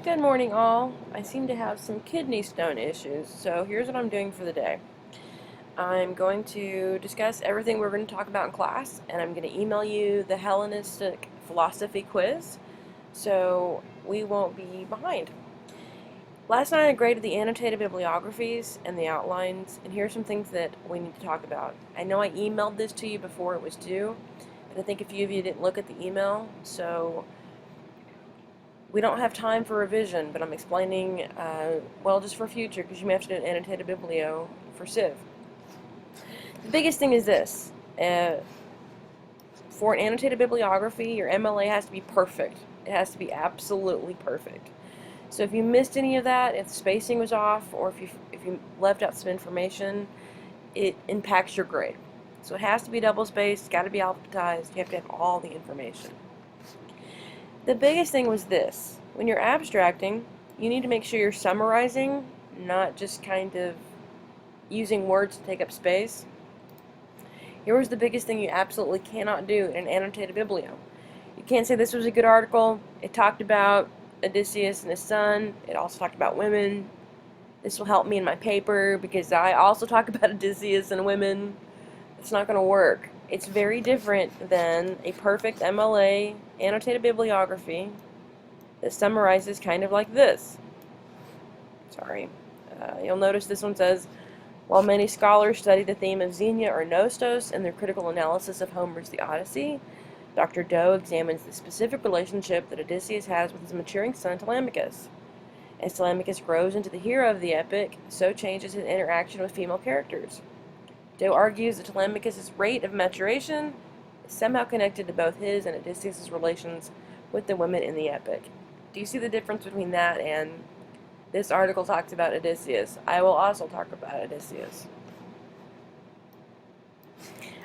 Good morning, all. I seem to have some kidney stone issues, so here's what I'm doing for the day. I'm going to discuss everything we're going to talk about in class, and I'm going to email you the Hellenistic philosophy quiz, so we won't be behind. Last night I graded the annotated bibliographies and the outlines, and here's some things that we need to talk about. I know I emailed this to you before it was due, but I think a few of you didn't look at the email, so we don't have time for revision, but I'm explaining, well, just for future, because you may have to do an annotated biblio for Civ. The biggest thing is this. For an annotated bibliography, your MLA has to be perfect. It has to be absolutely perfect. So if you missed any of that, if the spacing was off, or if you left out some information, it impacts your grade. So it has to be double-spaced, it's got to be alphabetized, you have to have all the information. The biggest thing was this. When you're abstracting, you need to make sure you're summarizing, not just kind of using words to take up space. Here was the biggest thing you absolutely cannot do in an annotated biblio. You can't say this was a good article. It talked about Odysseus and his son. It also talked about women. This will help me in my paper because I also talk about Odysseus and women. It's not going to work. It's very different than a perfect MLA annotated bibliography that summarizes kind of like this. Sorry. You'll notice this one says, while many scholars study the theme of Xenia or Nostos in their critical analysis of Homer's The Odyssey, Dr. Doe examines the specific relationship that Odysseus has with his maturing son Telemachus. As Telemachus grows into the hero of the epic, so changes his interaction with female characters. Doe argues that Telemachus' rate of maturation is somehow connected to both his and Odysseus' relations with the women in the epic. Do you see the difference between that and this article talks about Odysseus? I will also talk about Odysseus.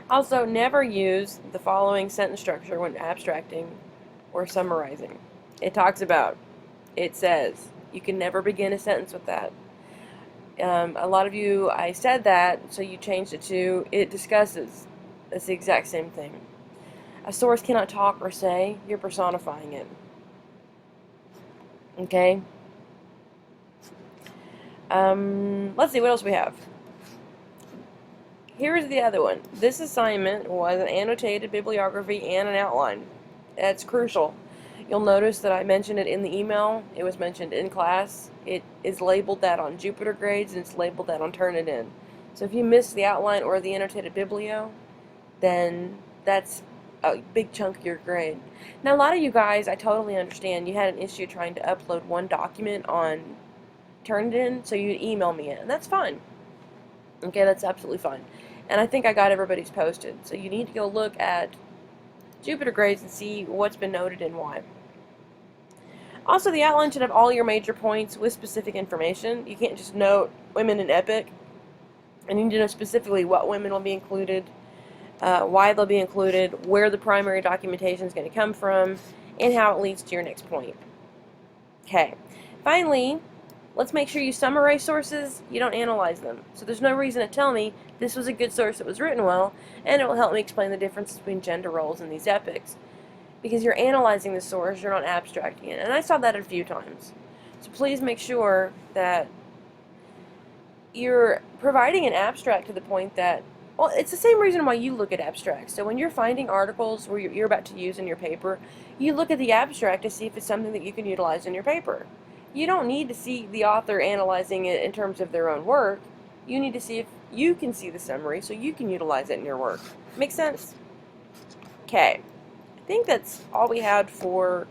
Also, never use the following sentence structure when abstracting or summarizing. It says, you can never begin a sentence with that. A lot of you, I said that, so you changed it to, it discusses. It's the exact same thing. A source cannot talk or say, you're personifying it. Okay? Let's see, what else we have? Here's the other one. This assignment was an annotated bibliography and an outline. That's crucial. You'll notice that I mentioned it in the email. It was mentioned in class. It is labeled that on Jupiter grades, and it's labeled that on Turnitin. So if you miss the outline or the annotated biblio, then that's a big chunk of your grade. Now, a lot of you guys, I totally understand, you had an issue trying to upload one document on Turnitin, so you'd email me it, and that's fine. Okay, that's absolutely fine. And I think I got everybody's posted. So you need to go look at Jupiter grades and see what's been noted and why. Also, the outline should have all your major points with specific information. You can't just note women in epic. And you need to know specifically what women will be included, why they'll be included, where the primary documentation is going to come from, and how it leads to your next point. Okay. Finally, let's make sure you summarize sources, you don't analyze them. So there's no reason to tell me this was a good source that was written well, and it will help me explain the difference between gender roles in these epics. Because you're analyzing the source, you're not abstracting it. And I saw that a few times. So please make sure that you're providing an abstract to the point that, well, it's the same reason why you look at abstracts. So when you're finding articles where you're about to use in your paper, you look at the abstract to see if it's something that you can utilize in your paper. You don't need to see the author analyzing it in terms of their own work. You need to see if you can see the summary so you can utilize it in your work. Make sense? Okay. I think that's all we had for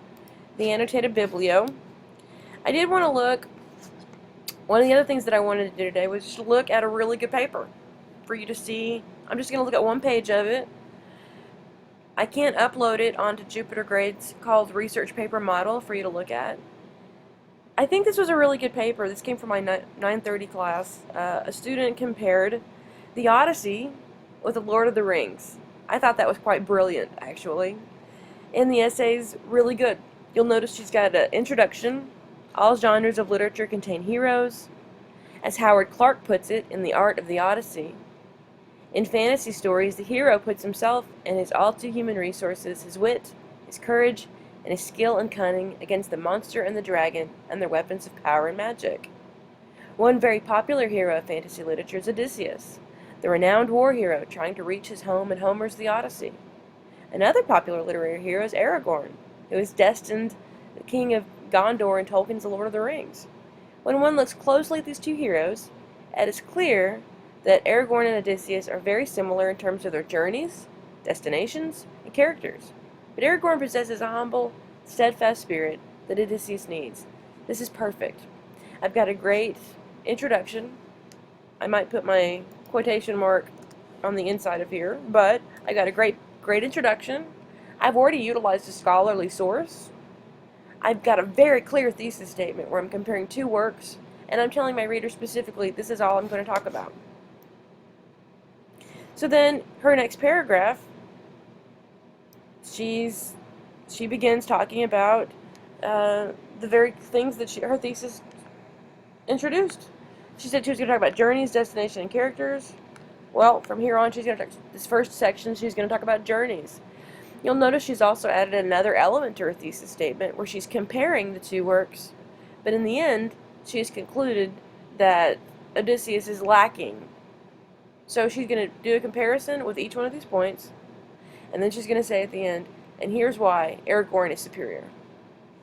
the annotated biblio. I did want to look, one of the other things that I wanted to do today was just look at a really good paper for you to see. I'm just going to look at one page of it. I can't upload it onto Jupiter Grades called Research Paper Model for you to look at. I think this was a really good paper. This came from my 930 class. A student compared the Odyssey with the Lord of the Rings. I thought that was quite brilliant, actually. And the essay's really good. You'll notice she's got an introduction. All genres of literature contain heroes. As Howard Clark puts it in The Art of the Odyssey, in fantasy stories, the hero puts himself and his all-too-human resources, his wit, his courage, and his skill and cunning against the monster and the dragon and their weapons of power and magic. One very popular hero of fantasy literature is Odysseus, the renowned war hero trying to reach his home in Homer's The Odyssey. Another popular literary hero is Aragorn, who is destined the king of Gondor in Tolkien's The Lord of the Rings. When one looks closely at these two heroes, it is clear that Aragorn and Odysseus are very similar in terms of their journeys, destinations, and characters. But Aragorn possesses a humble, steadfast spirit that Odysseus needs. This is perfect. I've got a great introduction. I might put my quotation mark on the inside of here, but I got a great introduction. I've already utilized a scholarly source. I've got a very clear thesis statement where I'm comparing two works, and I'm telling my reader specifically this is all I'm going to talk about. So then, her next paragraph, she begins talking about the very things that her thesis introduced. She said she was going to talk about journeys, destination, and characters. Well, from here on, she's going to talk, this first section, she's going to talk about journeys. You'll notice she's also added another element to her thesis statement where she's comparing the two works, but in the end, she has concluded that Odysseus is lacking. So she's going to do a comparison with each one of these points, and then she's going to say at the end, and here's why Aragorn is superior.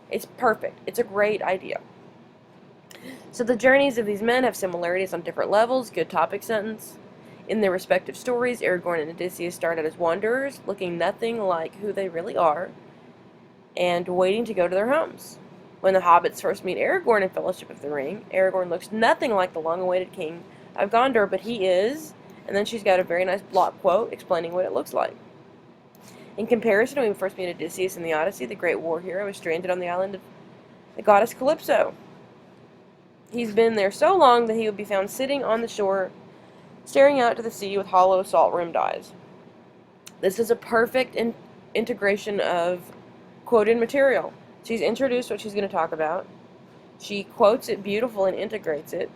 It's perfect. It's a great idea. So the journeys of these men have similarities on different levels. Good topic sentence. In their respective stories, Aragorn and Odysseus start out as wanderers, looking nothing like who they really are, and waiting to go to their homes. When the hobbits first meet Aragorn in Fellowship of the Ring, Aragorn looks nothing like the long-awaited king of Gondor, but he is, and then she's got a very nice block quote explaining what it looks like. In comparison, when we first meet Odysseus in the Odyssey, the great war hero is stranded on the island of the goddess Calypso. He's been there so long that he would be found sitting on the shore, staring out to the sea with hollow, salt-rimmed eyes. This is a perfect integration of quoted material. She's introduced what she's going to talk about. She quotes it beautiful and integrates it.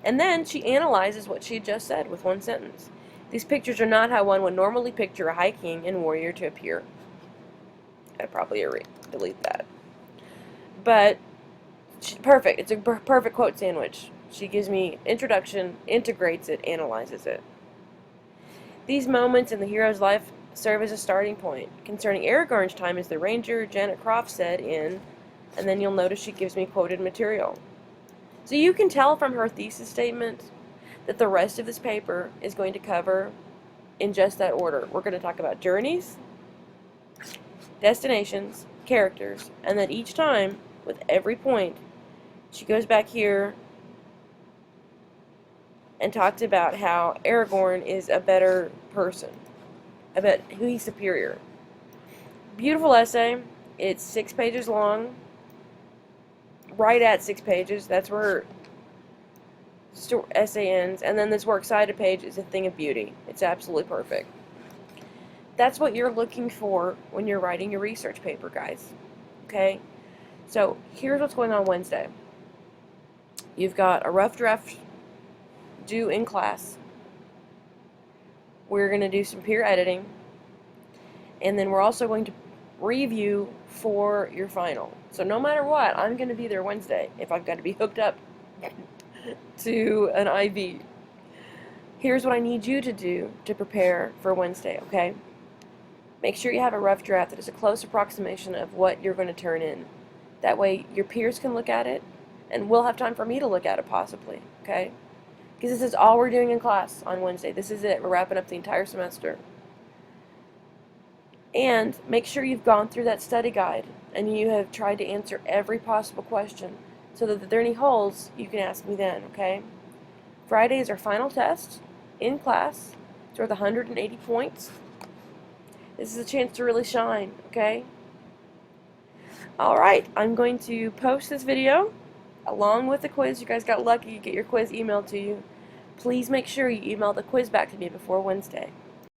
And then she analyzes what she just said with one sentence. These pictures are not how one would normally picture a high king and warrior to appear. I'd probably delete that. But she's perfect. It's a perfect quote sandwich. She gives me introduction, integrates it, analyzes it. These moments in the hero's life serve as a starting point. Concerning Aragorn's time as the ranger, Janet Croft said in, and then you'll notice she gives me quoted material. So you can tell from her thesis statement that the rest of this paper is going to cover in just that order. We're going to talk about journeys, destinations, characters, and that each time, with every point, she goes back here and talked about how Aragorn is a better person, about who he's superior. Beautiful essay. It's 6 pages long, right at 6 pages. That's where her essay ends, and then this works cited page is a thing of beauty. It's absolutely perfect. That's what you're looking for when you're writing your research paper, guys. Okay? So here's what's going on Wednesday. You've got a rough draft due in class. We're going to do some peer editing, and then we're also going to review for your final. So no matter what, I'm going to be there Wednesday if I've got to be hooked up to an IV. Here's what I need you to do to prepare for Wednesday, okay? Make sure you have a rough draft that is a close approximation of what you're going to turn in. That way your peers can look at it, and we'll have time for me to look at it possibly, okay? Because this is all we're doing in class on Wednesday. This is it. We're wrapping up the entire semester. And make sure you've gone through that study guide and you have tried to answer every possible question so that if there are any holes, you can ask me then, okay? Friday is our final test in class. It's worth 180 points. This is a chance to really shine, okay? Alright, I'm going to post this video along with the quiz. You guys got lucky, you get your quiz emailed to you. Please make sure you email the quiz back to me before Wednesday.